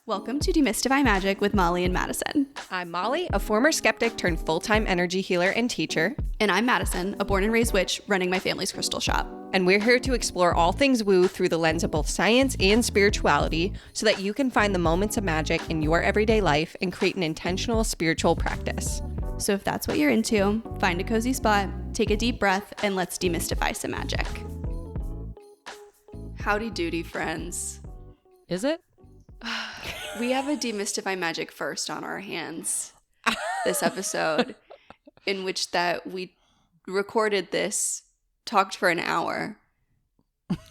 Welcome to Demystify Magic with Molly and Madison. I'm Molly, a former skeptic turned full-time energy healer and teacher. And I'm Madison, a born and raised witch running my family's crystal shop. And we're here to explore all things woo through the lens of both science and spirituality so that you can find the moments of magic in your everyday life and create an intentional spiritual practice. So if that's what you're into, find a cozy spot, take a deep breath, and let's demystify some magic. Howdy doody, friends. Is it? We have a Demystify Magic first on our hands this episode, in which that we recorded this, talked for an hour,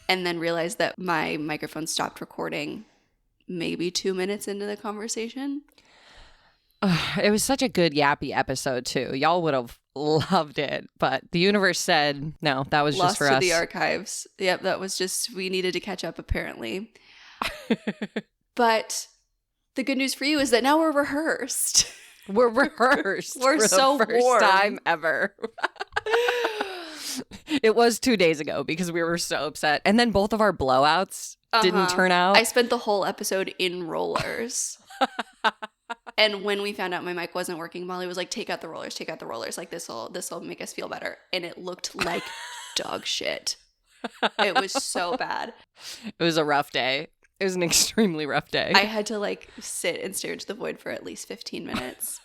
and then realized that my microphone stopped recording maybe 2 minutes into the conversation. It was such a good yappy episode too. Y'all would have loved it, but the universe said no, that was Lost just for to us. the archives. Yep, that was just, we needed to catch up apparently. But the good news for you is that now we're rehearsed. We're rehearsed. We're for so the first warm. time ever. It was 2 days ago because we were so upset. And then both of our blowouts didn't turn out. I spent the whole episode in rollers. And when we found out my mic wasn't working, Molly was like, take out the rollers. Like, this'll make us feel better. And it looked like dog shit. It was so bad. It was a rough day. It was an extremely rough day. I had to like sit and stare into the void for at least 15 minutes.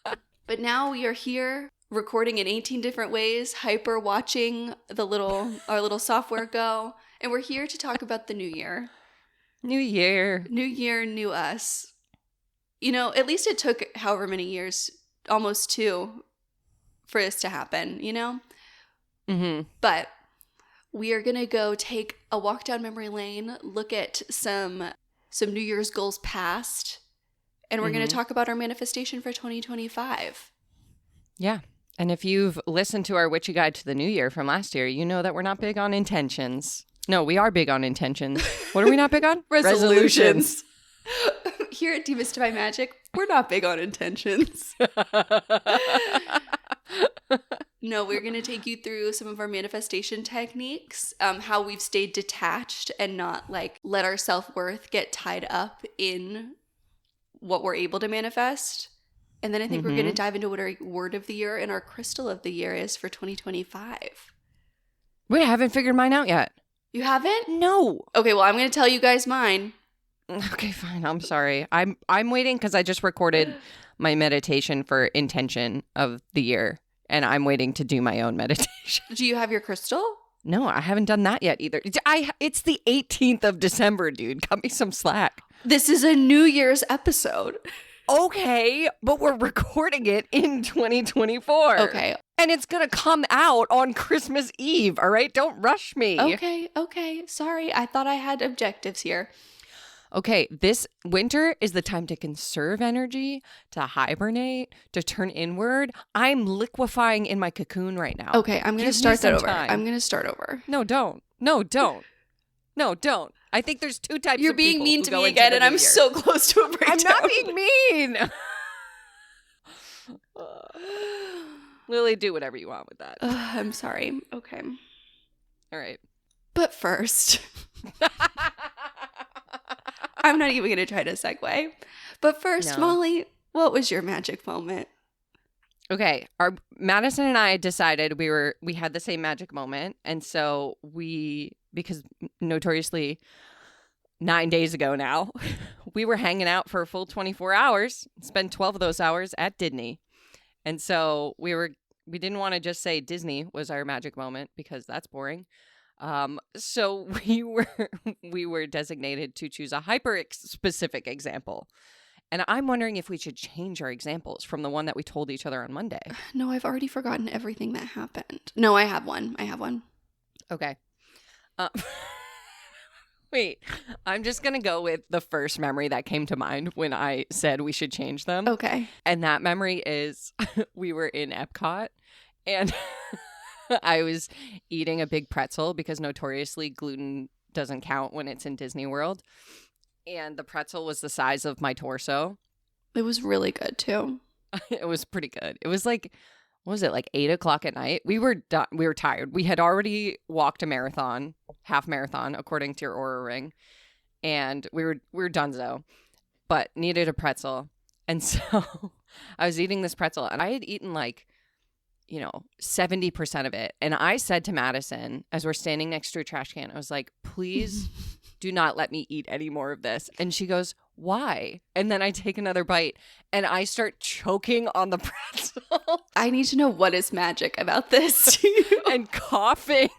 But now we are here recording in 18 different ways, hyper watching our little software go. And we're here to talk about the new year. New year, new us. You know, at least it took however many years, almost 2, for this to happen, you know? Mm-hmm. But we are going to go take a walk down memory lane, look at some New Year's goals past, and we're going to talk about our manifestation for 2025. Yeah. And if you've listened to our Witchy Guide to the New Year from last year, you know that we're not big on intentions. No, we are big on intentions. What are we not big on? Resolutions. Here at Demystify Magic, we're not big on intentions. No, we're going to take you through some of our manifestation techniques, how we've stayed detached and not like let our self-worth get tied up in what we're able to manifest. And then I think we're going to dive into what our word of the year and our crystal of the year is for 2025. Wait, I haven't figured mine out yet. You haven't? No. Okay, well, I'm going to tell you guys mine. Okay, fine. I'm sorry. I'm waiting because I just recorded my meditation for intention of the year. And I'm waiting to do my own meditation. Do you have your crystal? No, I haven't done that yet either. It's the 18th of December, dude. Cut me some slack. This is a New Year's episode. Okay, but we're recording it in 2024. Okay. And it's going to come out on Christmas Eve, all right? Don't rush me. Okay. Sorry, I thought I had objectives here. Okay, this winter is the time to conserve energy, to hibernate, to turn inward. I'm liquefying in my cocoon right now. Okay, I'm going to start that over. I'm going to start over. No, don't. I think there's 2 types You're of people. being mean to who go me into again, the and new I'm year. so close to a breakdown. I'm not being mean. Lily, do whatever you want with that. I'm sorry. Okay. All right. But first, I'm not even going to try to segue. But first, No. Molly, what was your magic moment? Okay, Madison and I decided we had the same magic moment, and so because notoriously 9 days ago now, we were hanging out for a full 24 hours, spent 12 of those hours at Disney, and so we didn't want to just say Disney was our magic moment because that's boring. So we were designated to choose a specific example. And I'm wondering if we should change our examples from the one that we told each other on Monday. No, I've already forgotten everything that happened. No, I have one. Okay. Wait, I'm just going to go with the first memory that came to mind when I said we should change them. Okay. And that memory is we were in Epcot and I was eating a big pretzel because notoriously gluten doesn't count when it's in Disney World. And the pretzel was the size of my torso. It was really good too. It was pretty good. It was like, what was it, like 8 o'clock at night? We were done. We were tired. We had already walked a half marathon, according to your Aura ring. And we were donezo. but needed a pretzel. And so I was eating this pretzel, and I had eaten 70% of it. And I said to Madison, as we're standing next to a trash can, I was like, please do not let me eat any more of this. And she goes, why? And then I take another bite and I start choking on the pretzel. I need to know what is magic about this. And coughing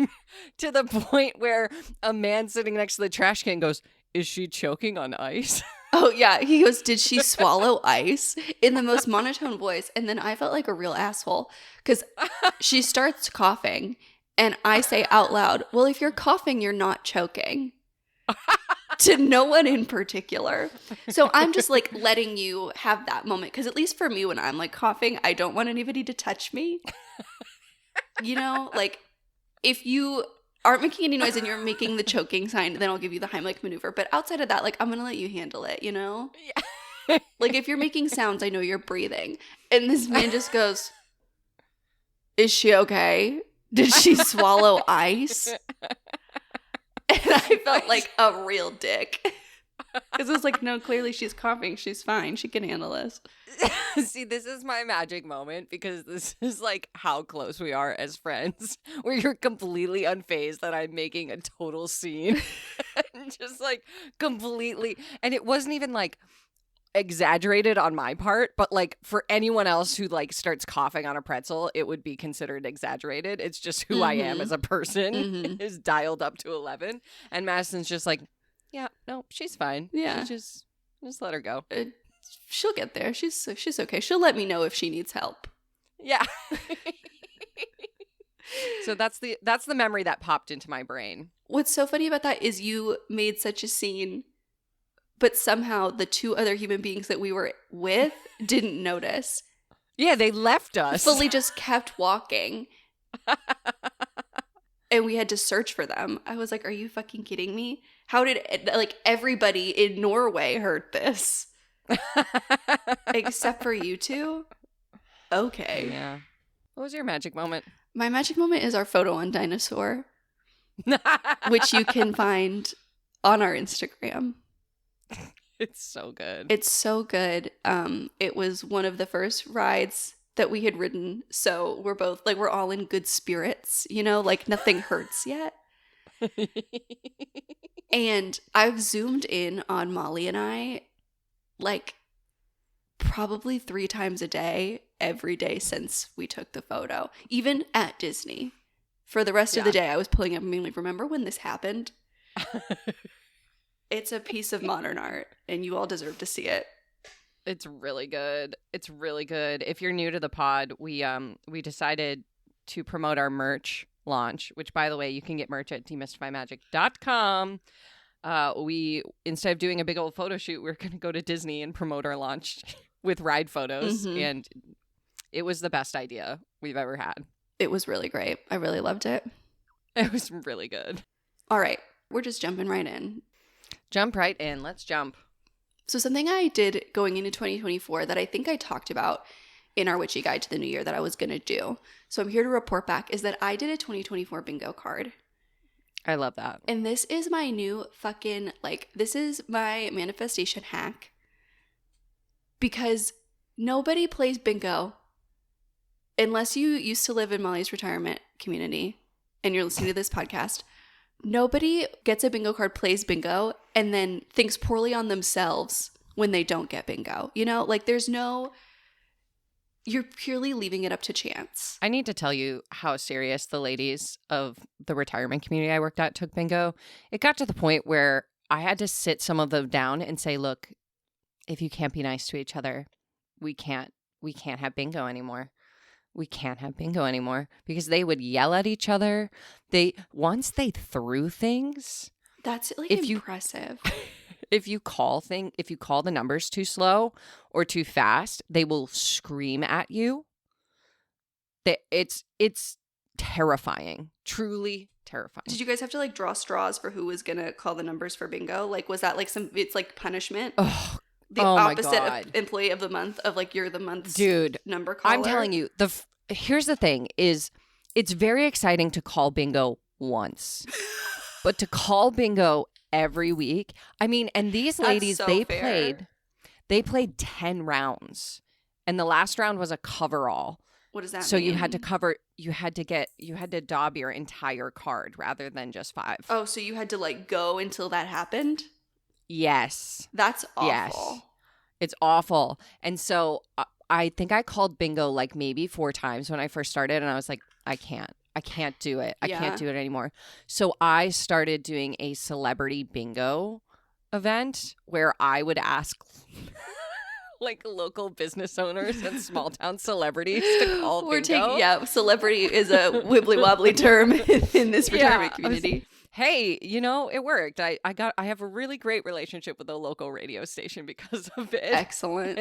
to the point where a man sitting next to the trash can goes, is she choking on ice? Oh, yeah. He goes, did she swallow ice? In the most monotone voice. And then I felt like a real asshole because she starts coughing and I say out loud, well, if you're coughing, you're not choking. To no one in particular. So I'm just like letting you have that moment because at least for me, when I'm like coughing, I don't want anybody to touch me. You know, like if you aren't making any noise and you're making the choking sign, then I'll give you the Heimlich maneuver. But outside of that, like, I'm going to let you handle it, you know? Yeah. Like, if you're making sounds, I know you're breathing. And this man just goes, is she okay? Did she swallow ice? And I felt like a real dick. Because it's like, no, clearly she's coughing. She's fine. She can handle this. See, this is my magic moment because this is like how close we are as friends, where you're completely unfazed that I'm making a total scene. And just like completely. And it wasn't even like exaggerated on my part, but like for anyone else who like starts coughing on a pretzel, it would be considered exaggerated. It's just who I am as a person is dialed up to 11. And Madison's just like, yeah, no, she's fine. Yeah. Just let her go. She'll get there. She's okay. She'll let me know if she needs help. Yeah. So that's the memory that popped into my brain. What's so funny about that is you made such a scene, but somehow the two other human beings that we were with didn't notice. Yeah, they left us. Fully just kept walking. And we had to search for them. I was like, are you fucking kidding me? How did, like, everybody in Norway heard this? Except for you two? Okay. Yeah. What was your magic moment? My magic moment is our photo on Dinosaur, which you can find on our Instagram. It's so good. It's so good. It was one of the first rides that we had ridden, so we're both like, we're all in good spirits, you know, like nothing hurts yet. And I've zoomed in on Molly and I like probably 3 times a day every day since we took the photo, even at Disney. For the rest of the day I was pulling up and being like, remember when this happened? It's a piece of modern art and you all deserve to see it. It's really good. It's really good. If you're new to the pod, we decided to promote our merch launch, which, by the way, you can get merch at demystifymagic.com. We, instead of doing a big old photo shoot, we're going to go to Disney and promote our launch with ride photos. And it was the best idea we've ever had. It was really great. I really loved it. It was really good. All right. We're just jumping right in. Jump right in. Let's jump. So something I did going into 2024 that I think I talked about in our Witchy Guide to the New Year that I was going to do, so I'm here to report back, is that I did a 2024 bingo card. I love that. And this is my new fucking, like, this is my manifestation hack. Because nobody plays bingo unless you used to live in Molly's retirement community and you're listening to this podcast. Nobody gets a bingo card, plays bingo, and then thinks poorly on themselves when they don't get bingo. You know, like there's no, you're purely leaving it up to chance. I need to tell you how serious the ladies of the retirement community I worked at took bingo. It got to the point where I had to sit some of them down and say, look, if you can't be nice to each other, we can't have bingo anymore. We can't have bingo anymore, because they would yell at each other. Once they threw things. That's like impressive. If you call the numbers too slow or too fast, they will scream at you. It's terrifying. Truly terrifying. Did you guys have to like draw straws for who was gonna call the numbers for bingo? Like, was that like it's like punishment? The opposite of employee of the month, of like, you're the month's number caller. I'm telling you, here's the thing is, it's very exciting to call bingo once, but to call bingo every week. I mean, and these ladies, they played. They played 10 rounds, and the last round was a coverall. What does that So mean? you had to daub your entire card rather than just 5. Oh, so you had to like go until that happened? Yes. That's awful. Yes. It's awful. And so I think I called bingo like maybe 4 times when I first started, and I was like, I can't do it. I can't do it anymore. So I started doing a celebrity bingo event where I would ask like local business owners and small town celebrities to call bingo. Celebrity is a wibbly wobbly term in this retirement community. Hey, it worked. I have a really great relationship with a local radio station because of it. Excellent.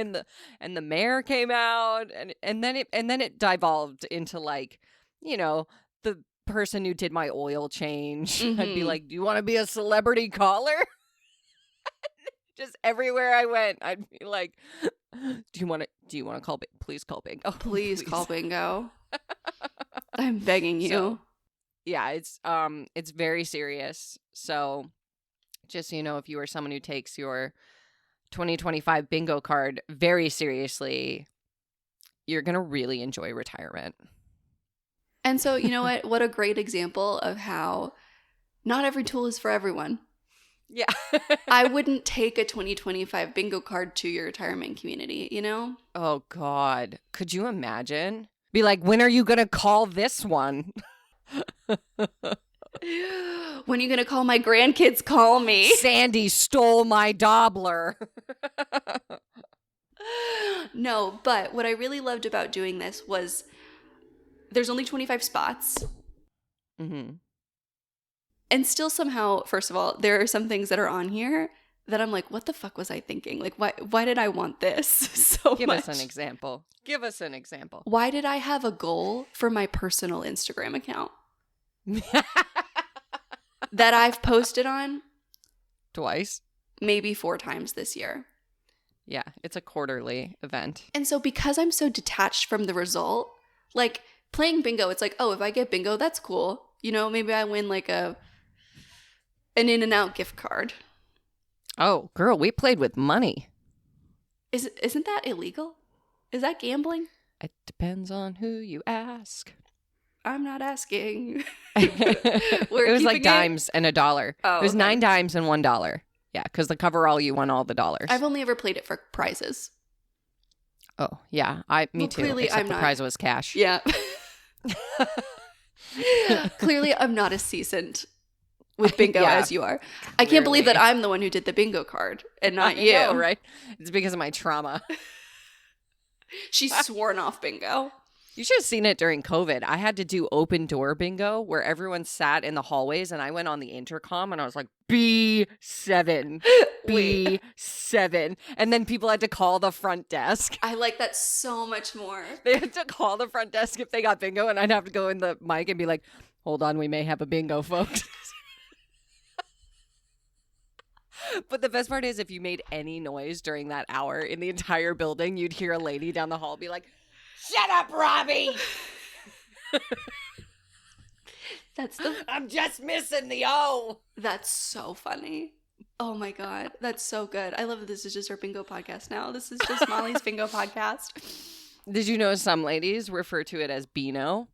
And the mayor came out, and then it devolved into like, the person who did my oil change. Mm-hmm. I'd be like, "Do you want to be a celebrity caller?" Just everywhere I went, I'd be like, "Do you want to call? Please call bingo. Please call bingo. I'm begging you." So, yeah, it's very serious. So, just so you know, if you are someone who takes your 2025 bingo card very seriously, you're gonna really enjoy retirement. And so, you know what? What a great example of how not every tool is for everyone. Yeah. I wouldn't take a 2025 bingo card to your retirement community, Oh, God. Could you imagine? Be like, when are you going to call this one? When are you going to call my grandkids? Call me. Sandy stole my Dobler. No, but what I really loved about doing this was there's only 25 spots. Mm-hmm. And still somehow, first of all, there are some things that are on here that I'm like, what the fuck was I thinking? Like, why did I want this so much? Give us an example. Why did I have a goal for my personal Instagram account that I've posted on? Twice? Maybe 4 times this year. Yeah, it's a quarterly event. And so because I'm so detached from the result, like playing bingo, it's like, oh, if I get bingo, that's cool. Maybe I win like an In-N-Out gift card. Oh, girl, we played with money. Isn't that illegal? Is that gambling? It depends on who you ask. I'm not asking. It was like dimes and $1. Oh, it was okay. 9 dimes and $1. Yeah, because the coverall, you won all the dollars. I've only ever played it for prizes. Oh, yeah. Me too. Clearly, except I'm the not. prize was cash. Yeah. Clearly, I'm not as seasoned with bingo as you are. I can't believe that I'm the one who did the bingo card and not you. Know, right? It's because of my trauma. She's sworn off bingo. You should have seen it during COVID. I had to do open door bingo where everyone sat in the hallways, and I went on the intercom and I was like, B7, B7. And then people had to call the front desk. I like that so much more. They had to call the front desk if they got bingo, and I'd have to go in the mic and be like, hold on, we may have a bingo, folks. But the best part is if you made any noise during that hour in the entire building, you'd hear a lady down the hall be like, shut up, Robbie! I'm just missing the O. That's so funny. Oh my God. That's so good. I love that this is just our bingo podcast now. This is just Molly's bingo podcast. Did you know some ladies refer to it as Beano?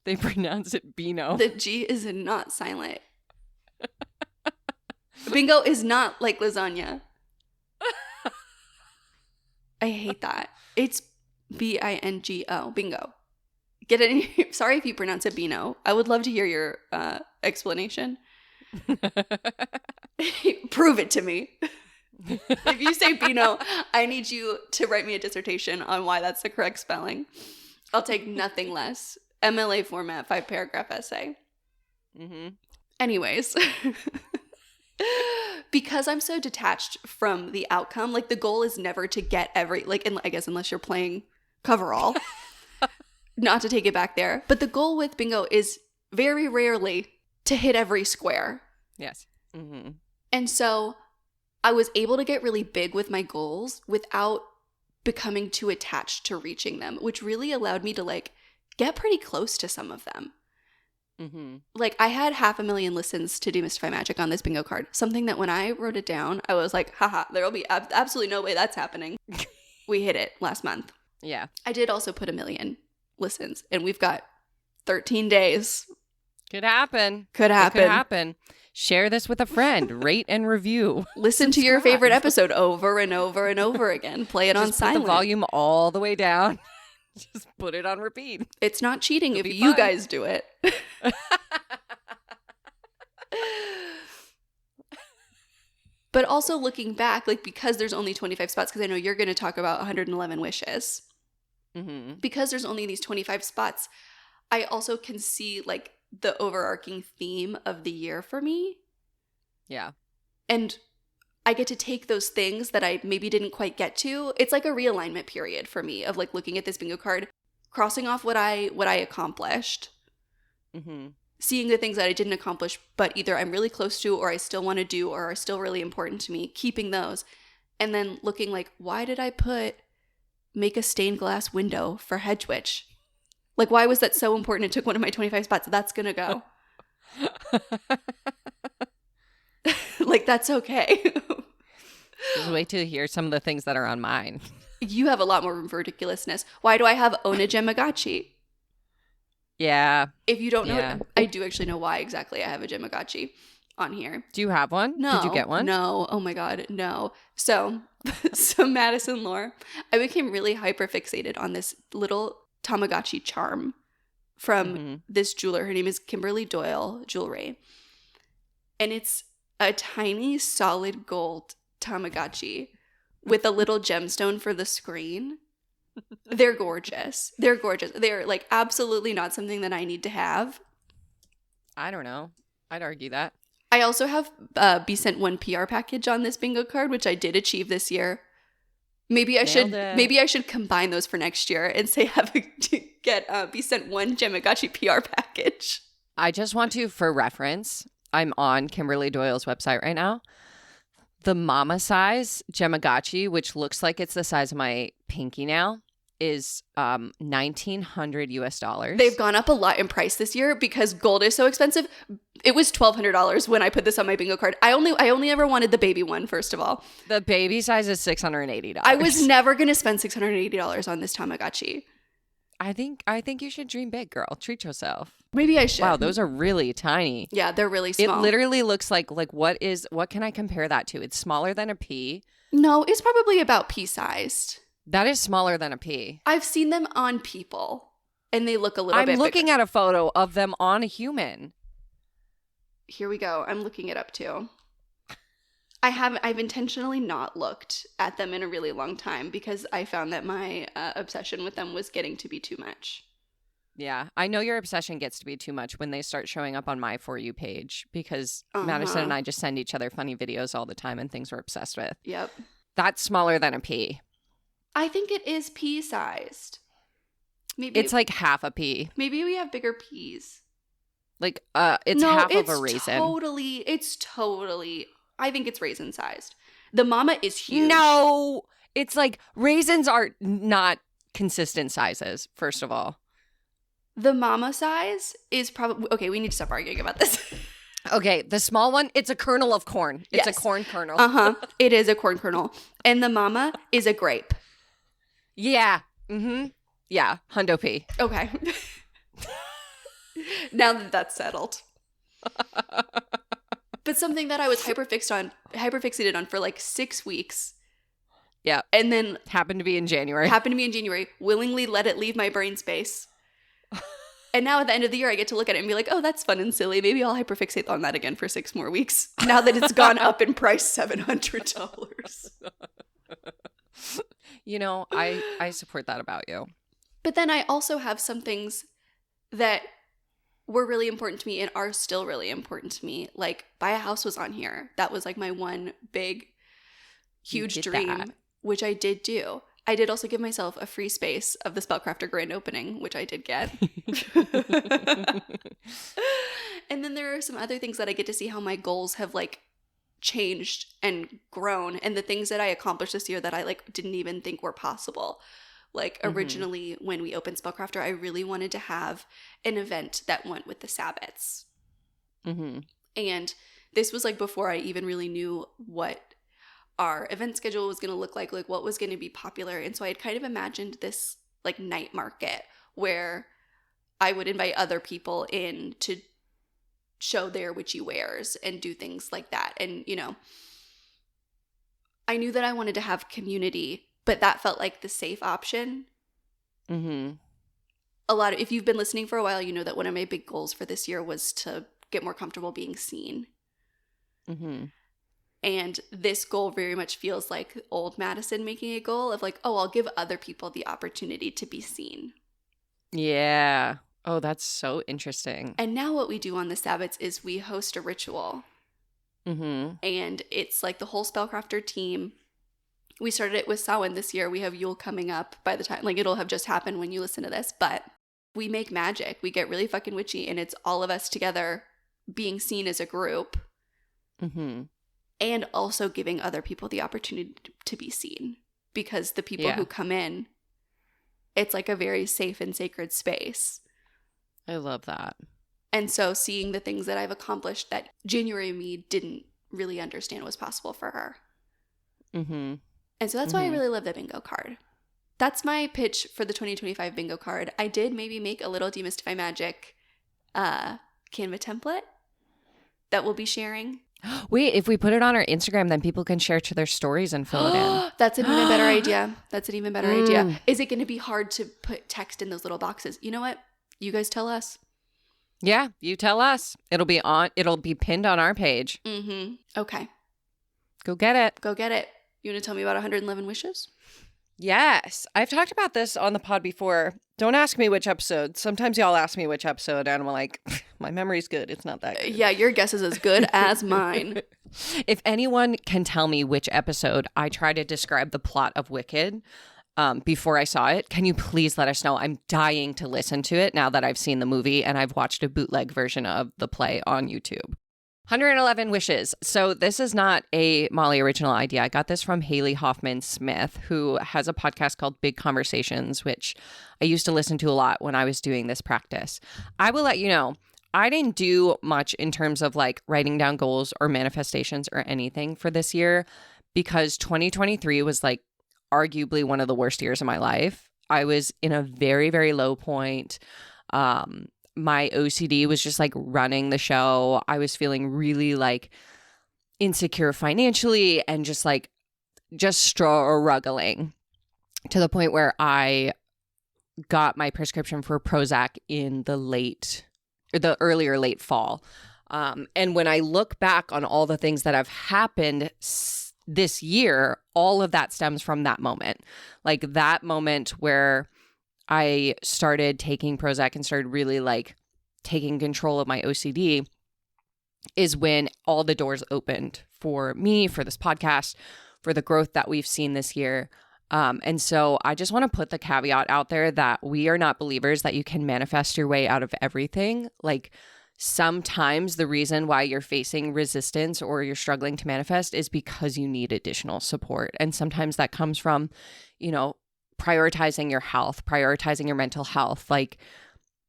They pronounce it Beano. The G is not silent. Bingo is not like lasagna. I hate that. It's B-I-N-G-O. Bingo. Get it? Sorry if you pronounce it Beano. I would love to hear your explanation. Prove it to me. If you say Beano, I need you to write me a dissertation on why that's the correct spelling. I'll take nothing less. MLA format, 5-paragraph essay. Mm-hmm. Anyways. Because I'm so detached from the outcome, like the goal is never to get I guess unless you're playing coverall, not to take it back there. But the goal with bingo is very rarely to hit every square. Yes. Mm-hmm. And so I was able to get really big with my goals without becoming too attached to reaching them, which really allowed me to like get pretty close to some of them. Mm-hmm. Like, I had 500,000 listens to Demystify Magic on this bingo card. Something that when I wrote it down, I was like, haha, there will be absolutely no way that's happening. We hit it last month. Yeah. I did also put 1 million listens, and we've got 13 days. Could happen. Could happen. It could happen. Share this with a friend. Rate and review. Listen to your favorite episode over and over and over again. Play it on silent. Put the volume all the way down. Just put it on repeat. It's not cheating if you guys do it. But also looking back, like, because there's only 25 spots, because I know you're going to talk about 111 wishes. Mm-hmm. Because there's only these 25 spots, I also can see, like, the overarching theme of the year for me. Yeah. And I get to take those things that I maybe didn't quite get to. It's like a realignment period for me of, like, looking at this bingo card, crossing off what I accomplished, Mm-hmm. seeing the things that I didn't accomplish, but either I'm really close to, or I still want to do, or are still really important to me, keeping those. And then looking like, why did I make a stained glass window for Hedge Witch? Like, why was that so important? It took one of my 25 spots. That's going to go. Like, that's okay. Just wait to hear some of the things that are on mine. You have a lot more room for ridiculousness. Why do I have Ona Gemagachi? Yeah. If you don't know Yeah. it, I do actually know why exactly I have a Gemagachi on here. Do you have one? No. Did you get one? No. Oh my God, no. So Madison lore, I became really hyper fixated on this little Tamagotchi charm from this jeweler. Her name is Kimberly Doyle Jewelry. And it's a tiny solid gold Tamagotchi with a little gemstone for the screen. They're gorgeous. They're gorgeous. They're, like, absolutely not something that I need to have. I don't know. I'd argue that. I also have be sent one PR package on this bingo card, which I did achieve this year. Maybe I should combine those for next year and say be sent one Gemagachi PR package. I just want to, for reference, I'm on Kimberly Doyle's website right now. The mama size Gemagachi, which looks like it's the size of my pinky nail, is $1,900 US. They've gone up a lot in price this year because gold is so expensive. It was $1,200 when I put this on my bingo card. I only ever wanted the baby one, first of all. The baby size is $680. I was never going to spend $680 on this Tamagotchi. I think you should dream big, girl. Treat yourself. Maybe I should. Wow, those are really tiny. Yeah, they're really small. It literally looks like what can I compare that to? It's smaller than a pea. No, it's probably about pea-sized. That is smaller than a pea. I've seen them on people, and they look a little bit I'm looking bigger. at a photo of them on a human. Here we go. I'm looking it up too. I've intentionally not looked at them in a really long time because I found that my obsession with them was getting to be too much. Yeah, I know your obsession gets to be too much when they start showing up on my For You page because Madison and I just send each other funny videos all the time and things we're obsessed with. Yep. That's smaller than a pea. I think it is pea-sized. Maybe It's like half a pea. Maybe we have bigger peas. Like, it's half of a raisin. It's totally, I think it's raisin-sized. The mama is huge. No! It's like, raisins are not consistent sizes, first of all. The mama size is probably, okay, we need to stop arguing about this. Okay, the small one, it's a kernel of corn. It's Yes. a corn kernel. Uh-huh. It is a corn kernel. And the mama is a grape. Yeah. Mm-hmm. Yeah, hundo pea. Okay. Now that that's settled. But something that I was hyperfixated on for like 6 weeks. Yeah. And then Happened to be in January. willingly let it leave my brain space. And now at the end of the year, I get to look at it and be like, oh, that's fun and silly. Maybe I'll hyperfixate on that again for 6 more weeks. Now that it's gone up in price $700. You know, I support that about you. But then I also have some things that were really important to me and are still really important to me. Like, buy a house was on here. That was like my one big, huge dream, which I did do. I did also give myself a free space of the Spellcrafter grand opening, which I did get. And then there are some other things that I get to see how my goals have like changed and grown, and the things that I accomplished this year that I like didn't even think were possible. Like originally when we opened Spellcrafter, I really wanted to have an event that went with the Sabbats. And this was like before I even really knew what our event schedule was going to look like what was going to be popular. And so I had kind of imagined this like night market where I would invite other people in to show their witchy wares and do things like that. And, you know, I knew that I wanted to have community, but that felt like the safe option. If you've been listening for a while, you know that one of my big goals for this year was to get more comfortable being seen. And this goal very much feels like old Madison making a goal of like, oh, I'll give other people the opportunity to be seen. Yeah. Oh, that's so interesting. And now what we do on the Sabbats is we host a ritual. And it's like the whole Spellcrafter team. We started it with Samhain this year. We have Yule coming up by the time, like it'll have just happened when you listen to this. But we make magic. We get really fucking witchy, and it's all of us together being seen as a group. And also giving other people the opportunity to be seen. Because the people who come in, it's like a very safe and sacred space. I love that. And so seeing the things that I've accomplished that January me didn't really understand was possible for her. And so that's why I really love the bingo card. That's my pitch for the 2025 bingo card. I did maybe make a little Demystify Magic Canva template that we'll be sharing. Wait, if we put it on our Instagram, then people can share to their stories and fill it in. That's an even better idea. That's an even better idea. Is it going to be hard to put text in those little boxes? You know what? You guys tell us. Yeah, you tell us. It'll be pinned on our page. Okay. Go get it. Go get it. You want to tell me about 111 wishes? Yes. I've talked about this on the pod before. Don't ask me which episode. Sometimes y'all ask me which episode, and I'm like, my memory's good. It's not that good. Yeah, your guess is as good as mine. If anyone can tell me which episode I try to describe the plot of Wicked before I saw it, can you please let us know? I'm dying to listen to it now that I've seen the movie and I've watched a bootleg version of the play on YouTube. 111 Wishes. So this is not a Molly original idea. I got this from Haley Hoffman Smith, who has a podcast called Big Conversations, which I used to listen to a lot when I was doing this practice. I will let you know, I didn't do much in terms of like writing down goals or manifestations or anything for this year because 2023 was like arguably one of the worst years of my life. I was in a very, very low point. My OCD was just like running the show. I was feeling really like insecure financially and just struggling to the point where I got my prescription for Prozac in the earlier late fall. And when I look back on all the things that have happened this year, all of that stems from that moment. Like that moment where I started taking Prozac and started really like taking control of my OCD is when all the doors opened for me, for this podcast, for the growth that we've seen this year. And so I just want to put the caveat out there that we are not believers that you can manifest your way out of everything. Like sometimes the reason why you're facing resistance or you're struggling to manifest is because you need additional support. And sometimes that comes from, you know, prioritizing your health, prioritizing your mental health, like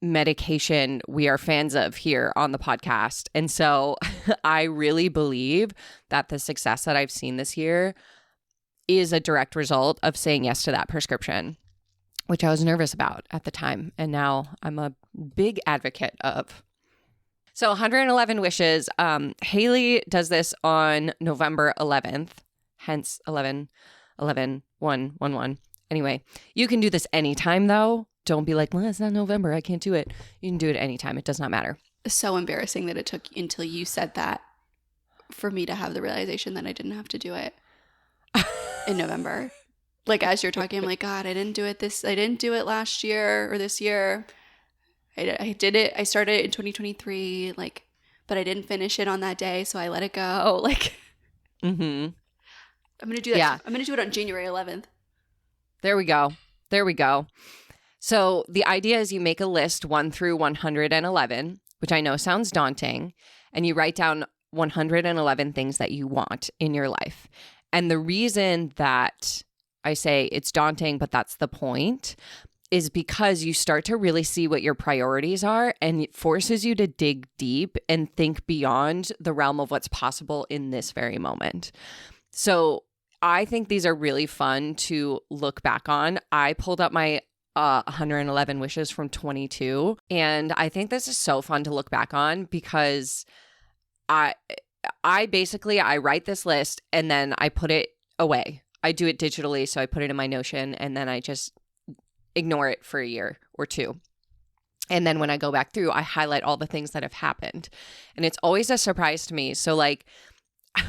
medication we are fans of here on the podcast. And so I really believe that the success that I've seen this year is a direct result of saying yes to that prescription, which I was nervous about at the time. And now I'm a big advocate of. So 111 wishes. Haley does this on November 11th, hence 11, 1, 1, 1. Anyway, you can do this anytime though. Don't be like, well, it's not November. I can't do it. You can do it anytime. It does not matter. So embarrassing that it took until you said that for me to have the realization that I didn't have to do it in November. Like as you're talking, I'm like, God, I didn't do it last year or this year. I did it. I started it in 2023, like, but I didn't finish it on that day. So I let it go. Like, I'm going to do that. Yeah. I'm going to do it on January 11th. There we go. So the idea is you make a list 1 through 111, which I know sounds daunting, and you write down 111 things that you want in your life. And the reason that I say it's daunting, but that's the point, is because you start to really see what your priorities are, and it forces you to dig deep and think beyond the realm of what's possible in this very moment. So I think these are really fun to look back on. I pulled up my 111 wishes from 22, and I think this is so fun to look back on because I basically write this list and then I put it away. I do it digitally, so I put it in my Notion and then I just ignore it for a year or two. And then when I go back through, I highlight all the things that have happened. And it's always a surprise to me. So like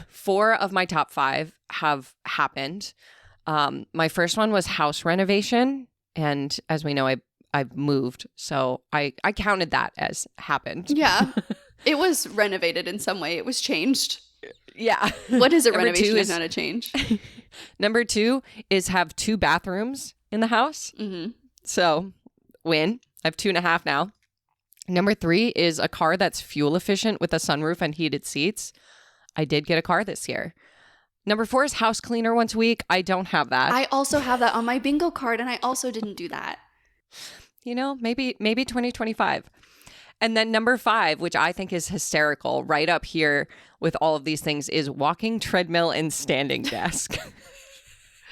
4 of my top 5 have happened. My first one was house renovation. And as we know, I've moved. So I counted that as happened. Yeah. It was renovated in some way. It was changed. Yeah. What is a renovation is not a change? Number 2 is have 2 bathrooms in the house. Mm-hmm. So win. I have 2.5 now. Number 3 is a car that's fuel efficient with a sunroof and heated seats. I did get a car this year. Number 4 is house cleaner once a week. I don't have that. I also have that on my bingo card, and I also didn't do that. You know, maybe 2025. And then number 5, which I think is hysterical, right up here with all of these things, is walking treadmill and standing desk.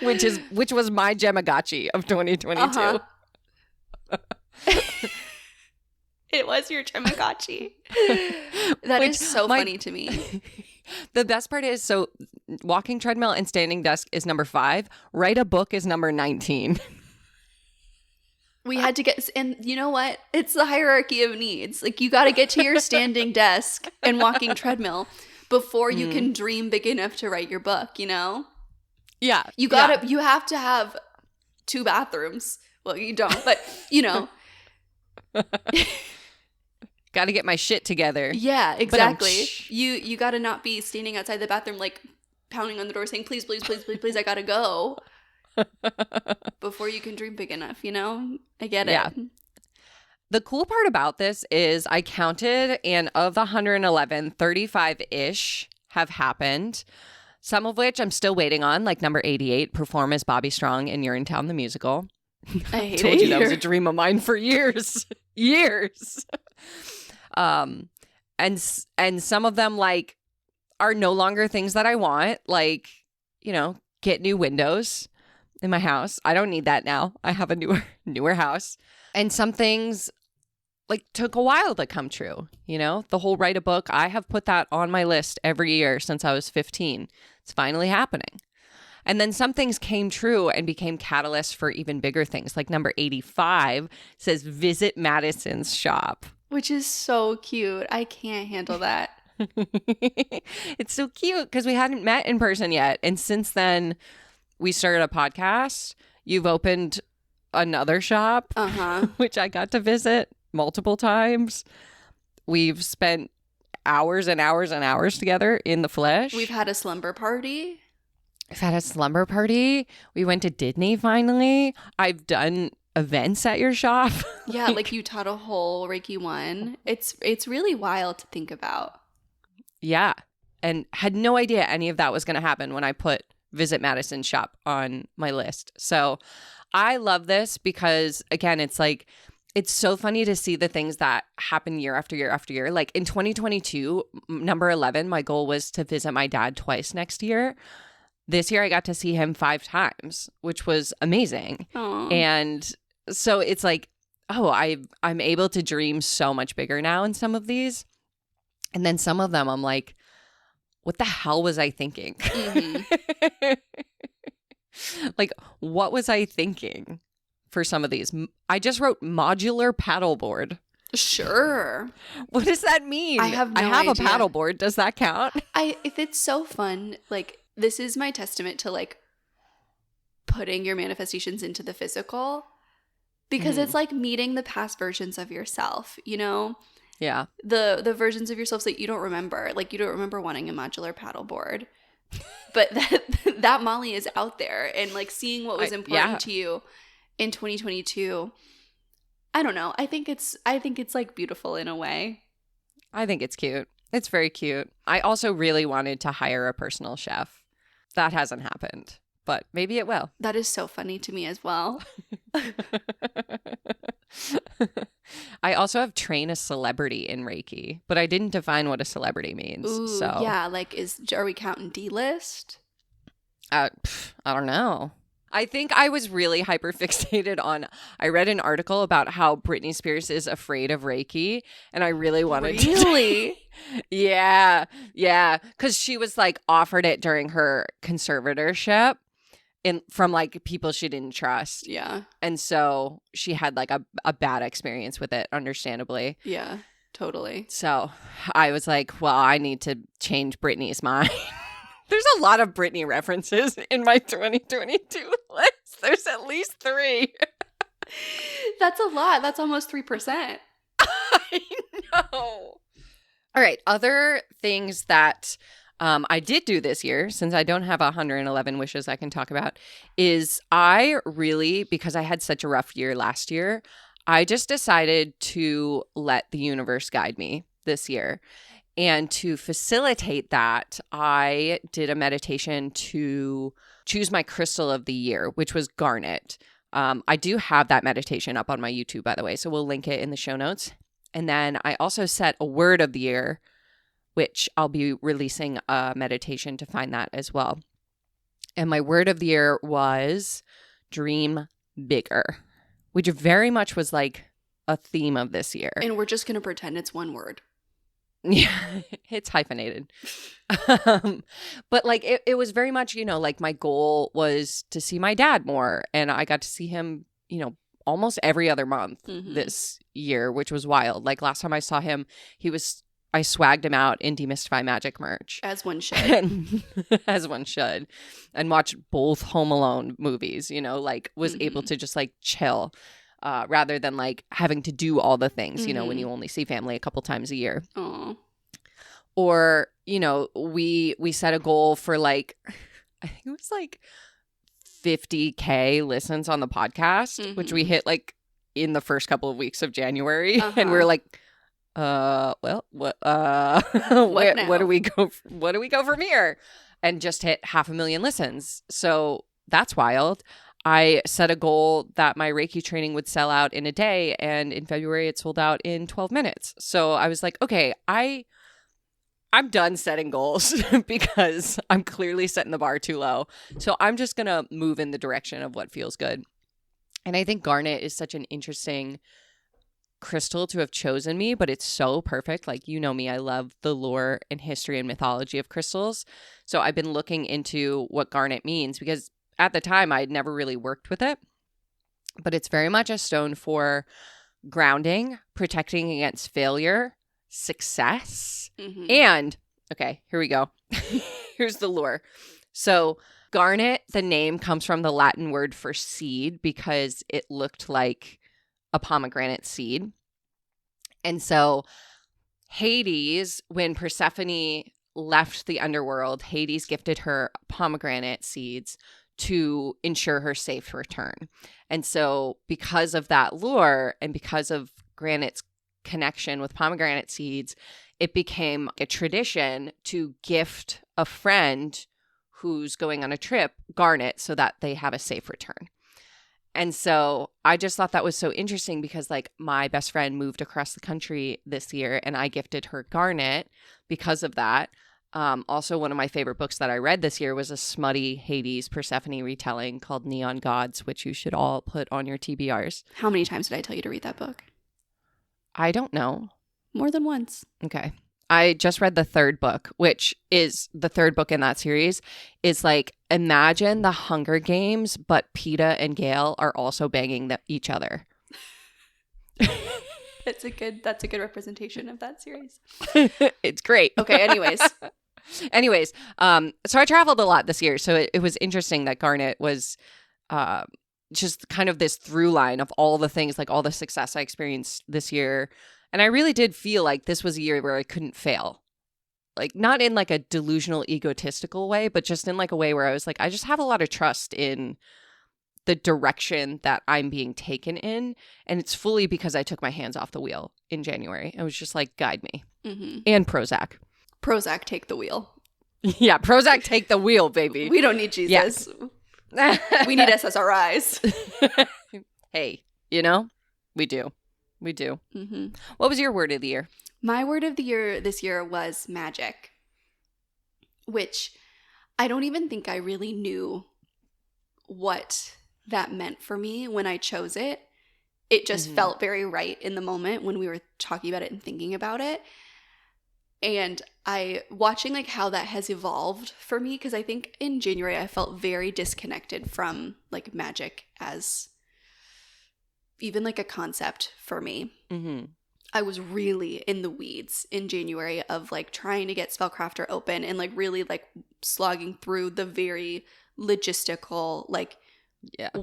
which was my Gemagachi of 2022. Uh-huh. It was your Tamagotchi. That is so funny to me. The best part is, so walking treadmill and standing desk is number 5. Write a book is number 19. We had to get, and you know what? It's the hierarchy of needs. Like, you got to get to your standing desk and walking treadmill before you can dream big enough to write your book, you know? Yeah. You have to have 2 bathrooms. Well, you don't, but you know. Got to get my shit together. Yeah, exactly. You got to not be standing outside the bathroom, like pounding on the door saying, please, please, please, please, please, I got to go. Before you can dream big enough, you know? I get it. Yeah. The cool part about this is I counted, and of the 111, 35-ish have happened. Some of which I'm still waiting on, like number 88, perform as Bobby Strong in Urinetown the Musical. I told you that was a dream of mine for years. Years. And some of them like are no longer things that I want, like, you know, get new windows in my house. I don't need that now. I have a newer house. And some things like took a while to come true, you know? The whole write a book, I have put that on my list every year since I was 15. It's finally happening. And then some things came true and became catalysts for even bigger things. Like number 85 says visit Madison's shop. Which is so cute. I can't handle that. It's so cute because we hadn't met in person yet. And since then, we started a podcast. You've opened another shop, which I got to visit multiple times. We've spent hours and hours and hours together in the flesh. We've had a slumber party. We've had a slumber party. We went to Disney finally. I've done events at your shop. Yeah, like you taught a whole Reiki 1. It's really wild to think about. Yeah. And had no idea any of that was going to happen when I put visit Madison's shop on my list. So I love this because, again, it's like, it's so funny to see the things that happen year after year after year. Like in 2022, number 11, my goal was to visit my dad twice next year. This year I got to see him 5 times, which was amazing. Aww. And so it's like, oh, I'm able to dream so much bigger now in some of these. And then some of them I'm like, what the hell was I thinking? Mm-hmm. Like, what was I thinking for some of these? I just wrote modular paddleboard. Sure. What does that mean? I have no a idea. paddleboard. Does that count? If it's so fun, like, this is my testament to like putting your manifestations into the physical, because it's like meeting the past versions of yourself, you know? Yeah. The versions of yourselves that you don't remember. Like, you don't remember wanting a modular paddleboard. But that Molly is out there, and like seeing what was important to you in 2022. I don't know. I think it's like beautiful in a way. I think it's cute. It's very cute. I also really wanted to hire a personal chef. That hasn't happened, but maybe it will. That is so funny to me as well. I also have trained a celebrity in Reiki, but I didn't define what a celebrity means. Ooh, so yeah, like are we counting D-list? I don't know. I think I was really hyperfixated on, I read an article about how Britney Spears is afraid of Reiki, and I really wanted to. Really? Yeah. Because she was like offered it during her conservatorship from like people she didn't trust. Yeah. And so she had like a bad experience with it, understandably. Yeah, totally. So I was like, well, I need to change Britney's mind. There's a lot of Britney references in my 2022 list. There's at least 3. That's a lot. That's almost 3%. I know. All right. Other things that I did do this year, since I don't have 111 wishes I can talk about, is I really, because I had such a rough year last year, I just decided to let the universe guide me this year. And to facilitate that, I did a meditation to choose my crystal of the year, which was garnet. I do have that meditation up on my YouTube, by the way, so we'll link it in the show notes. And then I also set a word of the year, which I'll be releasing a meditation to find that as well. And my word of the year was dream bigger, which very much was like a theme of this year. And we're just going to pretend it's one word. Yeah, it's hyphenated. But like it was very much, like my goal was to see my dad more. And I got to see him, almost every other month this year, which was wild. Like last time I saw him, I swagged him out in Demystify Magic merch. As one should. As one should. And watched both Home Alone movies, like was able to just like chill. Rather than like having to do all the things, when you only see family a couple times a year. Aww. Or, we set a goal for like, I think it was like 50K listens on the podcast, which we hit like in the first couple of weeks of January. And we were like, well, what, where do we go? What do we go from here? And just hit 500,000 listens. So that's wild. I set a goal that my Reiki training would sell out in a day, and in February it sold out in 12 minutes. So I was like, okay, I'm done setting goals because I'm clearly setting the bar too low. So I'm just going to move in the direction of what feels good. And I think garnet is such an interesting crystal to have chosen me, but it's so perfect. Like, me, I love the lore and history and mythology of crystals. So I've been looking into what garnet means because at the time, I had never really worked with it, but it's very much a stone for grounding, protecting against failure, success, and, okay, here we go. Here's the lore. So garnet, the name comes from the Latin word for seed because it looked like a pomegranate seed. And so Hades, when Persephone left the underworld, Hades gifted her pomegranate seeds to ensure her safe return. And so because of that lore and because of granite's connection with pomegranate seeds, it became a tradition to gift a friend who's going on a trip garnet so that they have a safe return. And so I just thought that was so interesting because like my best friend moved across the country this year and I gifted her garnet because of that. Also, one of my favorite books that I read this year was a smutty Hades Persephone retelling called Neon Gods, which you should all put on your TBRs. How many times did I tell you to read that book? I don't know. More than once. Okay. I just read the third book, which is the third book in that series. Is like, imagine the Hunger Games, but Peeta and Gale are also banging each other. That's a good representation of that series. It's great. Okay, anyways, so I traveled a lot this year. So it was interesting that garnet was just kind of this through line of all the things, like all the success I experienced this year. And I really did feel like this was a year where I couldn't fail. Like not in like a delusional, egotistical way, but just in like a way where I was like, I just have a lot of trust in the direction that I'm being taken in. And it's fully because I took my hands off the wheel in January. I was just like, guide me. And Prozac. Prozac, take the wheel. Yeah, Prozac, take the wheel, baby. We don't need Jesus. Yeah. We need SSRIs. Hey, you know, we do. We do. Mm-hmm. What was your word of the year? My word of the year this year was magic, which I don't even think I really knew what that meant for me when I chose it. It just felt very right in the moment when we were talking about it and thinking about it. And watching like how that has evolved for me, because I think in January I felt very disconnected from like magic as even like a concept for me. Mm-hmm. I was really in the weeds in January of like trying to get Spellcrafter open and like really like slogging through the very logistical, like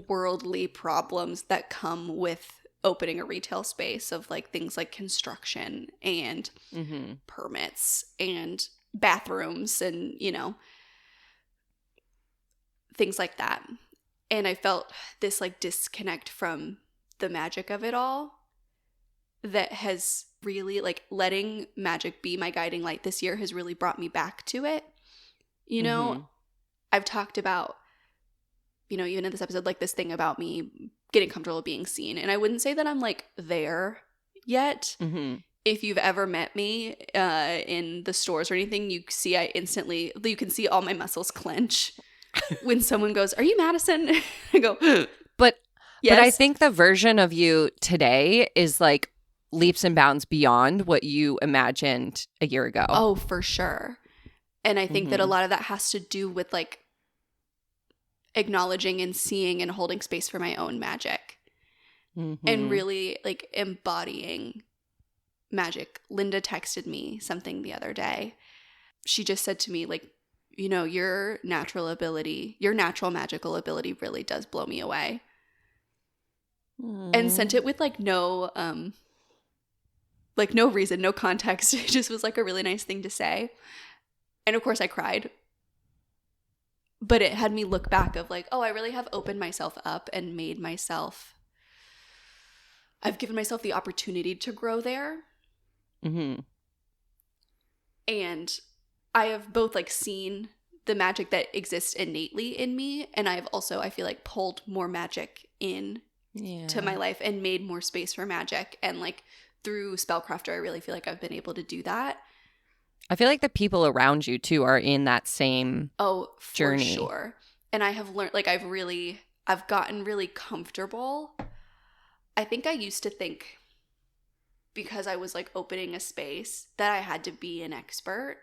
worldly problems that come with opening a retail space of like things like construction and permits and bathrooms and, you know, things like that. And I felt this like disconnect from the magic of it all that has really like letting magic be my guiding light this year has really brought me back to it. You know, I've talked about, you know, even in this episode, like this thing about me getting comfortable being seen. And I wouldn't say that I'm like there yet. Mm-hmm. If you've ever met me in the stores or anything, you can see all my muscles clench when someone goes, "Are you Madison?" I go, But yes. But I think the version of you today is like leaps and bounds beyond what you imagined a year ago. Oh, for sure. And I think that a lot of that has to do with like acknowledging and seeing and holding space for my own magic and really like embodying magic. Linda texted me something the other day. She just said to me like, you know, your natural magical ability really does blow me away. And sent it with like no reason, no context. It just was like a really nice thing to say. And of course I cried. But it had me look back of like, oh, I really have opened myself up and I've given myself the opportunity to grow there. Mm-hmm. And I have both like seen the magic that exists innately in me. And I've also, I feel like, pulled more magic in to my life and made more space for magic. And like through Spellcrafter, I really feel like I've been able to do that. I feel like the people around you too are in that same journey. For sure. And I have learned, like I've gotten really comfortable. I think I used to think because I was like opening a space that I had to be an expert.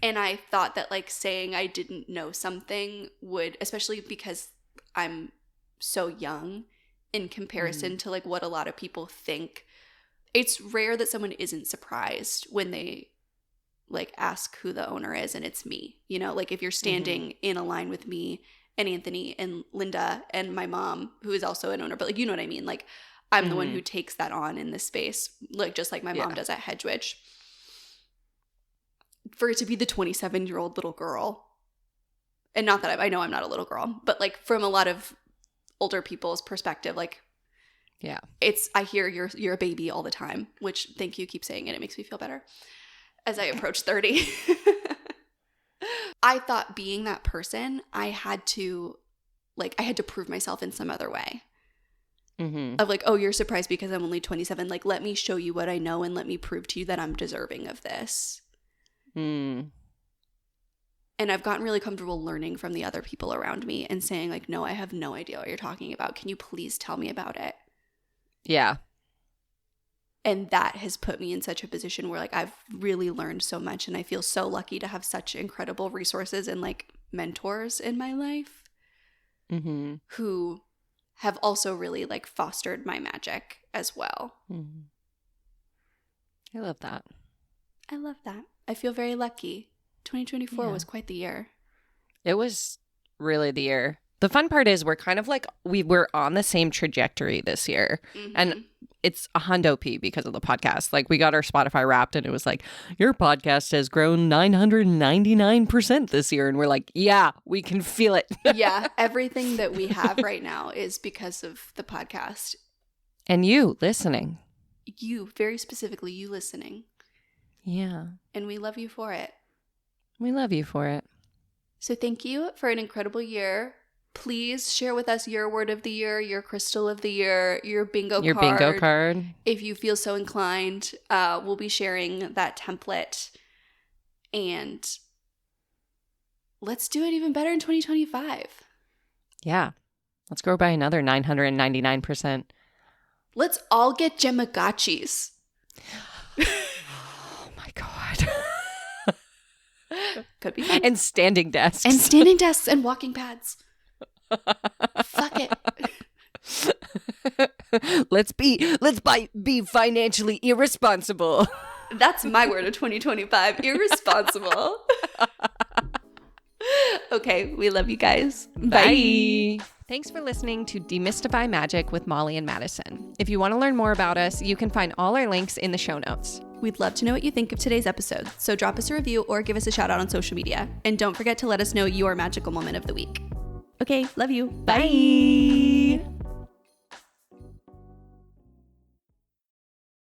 And I thought that like saying I didn't know something would, especially because I'm so young in comparison to like what a lot of people think. It's rare that someone isn't surprised when they like ask who the owner is and it's me, you know, like if you're standing in a line with me and Anthony and Linda and my mom, who is also an owner, but like, you know what I mean? Like I'm the one who takes that on in this space, like just like my mom does at Hedgewitch. For it to be the 27-year-old little girl, and not that I know I'm not a little girl, but like from a lot of older people's perspective, like, I hear you're a baby all the time, which thank you, keep saying it. It makes me feel better as I approach 30. I thought being that person, I had to prove myself in some other way. Of like, oh, you're surprised because I'm only 27. Like, let me show you what I know and let me prove to you that I'm deserving of this. And I've gotten really comfortable learning from the other people around me and saying like, no, I have no idea what you're talking about. Can you please tell me about it? Yeah. And that has put me in such a position where like I've really learned so much, and I feel so lucky to have such incredible resources and like mentors in my life who have also really like fostered my magic as well. I love that. I love that. I feel very lucky. 2024 was quite the year. It was really the year. The fun part is we're kind of like we were on the same trajectory this year. And it's a hundo P because of the podcast. Like we got our Spotify Wrapped and it was like, your podcast has grown 999% this year. And we're like, yeah, we can feel it. Yeah. Everything that we have right now is because of the podcast. And you listening. You, very specifically, you listening. Yeah. And we love you for it. We love you for it. So thank you for an incredible year Please share with us your word of the year, your crystal of the year, your bingo card. If you feel so inclined, we'll be sharing that template. And let's do it even better in 2025. Yeah. Let's grow by another 999%. Let's all get Gemagachis. Oh my God. Could be fun. And standing desks. And standing desks and walking pads. Fuck it. Let's be financially irresponsible. That's my word of 2025. Irresponsible. Okay, we love you guys. Bye. Thanks for listening to Demystify Magic with Molly and Madison. If you want to learn more about us, you can find all our links in the show notes. We'd love to know what you think of today's episode, so drop us a review or give us a shout out on social media. And don't forget to let us know your magical moment of the week. Okay, love you. Bye.